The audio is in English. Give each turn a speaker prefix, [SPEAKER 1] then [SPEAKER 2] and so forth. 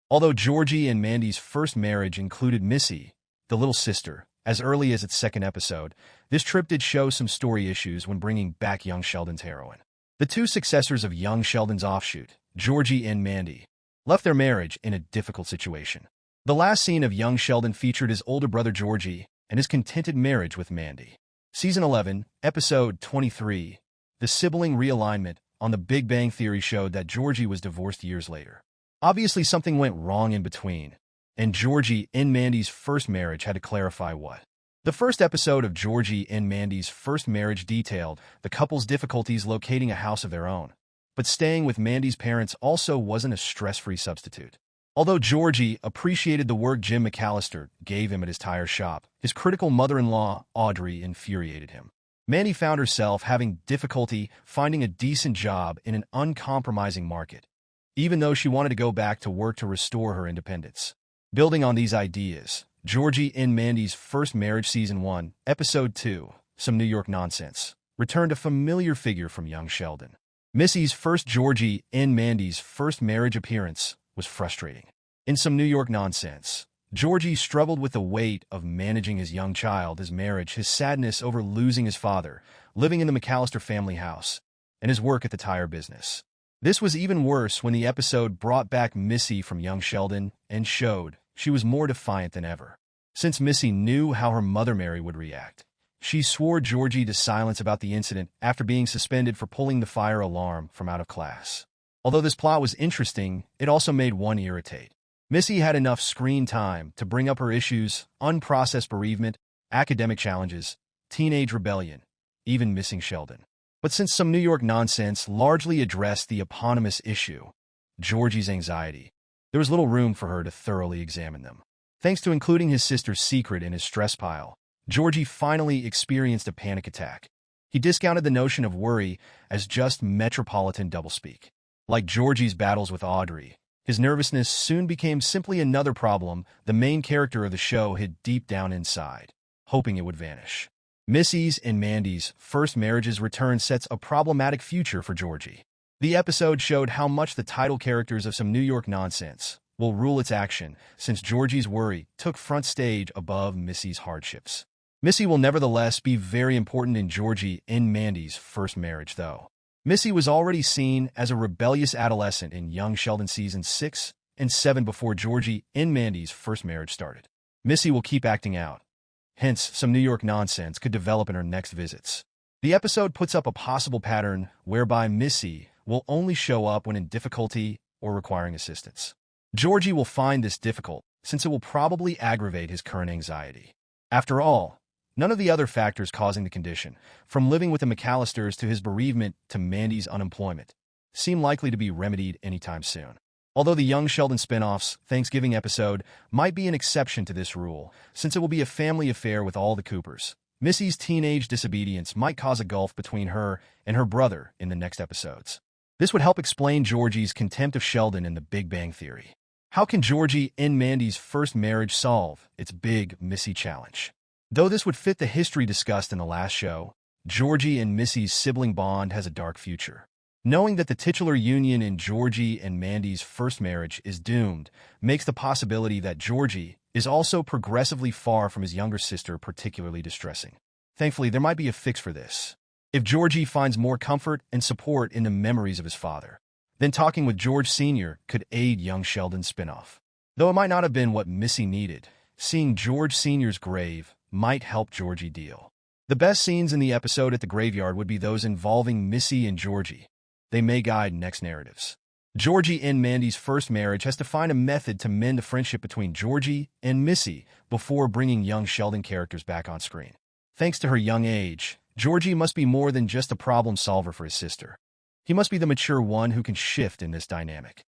[SPEAKER 1] Although Georgie and Mandy's first marriage included Missy, the little sister, as early as its second episode, this trip did show some story issues when bringing back Young Sheldon's heroine. The two successors of Young Sheldon's offshoot, Georgie and Mandy, left their marriage in a difficult situation. The last scene of Young Sheldon featured his older brother Georgie and his contented marriage with Mandy. Season 11, Episode 23, the sibling realignment on The Big Bang Theory showed that Georgie was divorced years later. Obviously, something went wrong in between, and Georgie and Mandy's first marriage had to clarify what. The first episode of Georgie and Mandy's first marriage detailed the couple's difficulties locating a house of their own, but staying with Mandy's parents also wasn't a stress-free substitute. Although Georgie appreciated the work Jim McAllister gave him at his tire shop, his critical mother-in-law, Audrey, infuriated him. Mandy found herself having difficulty finding a decent job in an uncompromising market, even though she wanted to go back to work to restore her independence. Building on these ideas, Georgie and Mandy's first marriage Season 1, Episode 2, Some New York Nonsense, returned a familiar figure from Young Sheldon. Missy's first Georgie and Mandy's first marriage appearance was frustrating. In Some New York Nonsense, Georgie struggled with the weight of managing his young child, his marriage, his sadness over losing his father, living in the McAllister family house, and his work at the tire business. This was even worse when the episode brought back Missy from Young Sheldon and showed she was more defiant than ever. Since Missy knew how her mother Mary would react, she swore Georgie to silence about the incident after being suspended for pulling the fire alarm from out of class. Although this plot was interesting, it also made one irritate. Missy had enough screen time to bring up her issues, unprocessed bereavement, academic challenges, teenage rebellion, even missing Sheldon. But since Some New York Nonsense largely addressed the eponymous issue, Georgie's anxiety, there was little room for her to thoroughly examine them. Thanks to including his sister's secret in his stress pile, Georgie finally experienced a panic attack. He discounted the notion of worry as just metropolitan doublespeak. Like Georgie's battles with Audrey, his nervousness soon became simply another problem the main character of the show hid deep down inside, hoping it would vanish. Missy's and Mandy's first marriage's return sets a problematic future for Georgie. The episode showed how much the title characters of Some New York Nonsense will rule its action, since Georgie's worry took front stage above Missy's hardships. Missy will nevertheless be very important in Georgie and Mandy's first marriage, though. Missy was already seen as a rebellious adolescent in Young Sheldon Seasons 6 and 7 before Georgie and Mandy's first marriage started. Missy will keep acting out. Hence, Some New York Nonsense could develop in her next visits. The episode puts up a possible pattern whereby Missy will only show up when in difficulty or requiring assistance. Georgie will find this difficult, since it will probably aggravate his current anxiety. After all, none of the other factors causing the condition, from living with the McAllisters to his bereavement to Mandy's unemployment, seem likely to be remedied anytime soon. Although the Young Sheldon spinoff's Thanksgiving episode might be an exception to this rule, since it will be a family affair with all the Coopers, Missy's teenage disobedience might cause a gulf between her and her brother in the next episodes. This would help explain Georgie's contempt of Sheldon in The Big Bang Theory. How can Georgie and Mandy's first marriage solve its big Missy challenge? Though this would fit the history discussed in the last show, Georgie and Missy's sibling bond has a dark future. Knowing that the titular union in Georgie and Mandy's first marriage is doomed makes the possibility that Georgie is also progressively far from his younger sister particularly distressing. Thankfully, there might be a fix for this. If Georgie finds more comfort and support in the memories of his father, then talking with George Sr. could aid Young Sheldon's spinoff. Though it might not have been what Missy needed, seeing George Sr.'s grave might help Georgie deal. The best scenes in the episode at the graveyard would be those involving Missy and Georgie. They may guide next narratives. Georgie and Mandy's first marriage has to find a method to mend the friendship between Georgie and Missy before bringing Young Sheldon characters back on screen. Thanks to her young age, Georgie must be more than just a problem solver for his sister. He must be the mature one who can shift in this dynamic.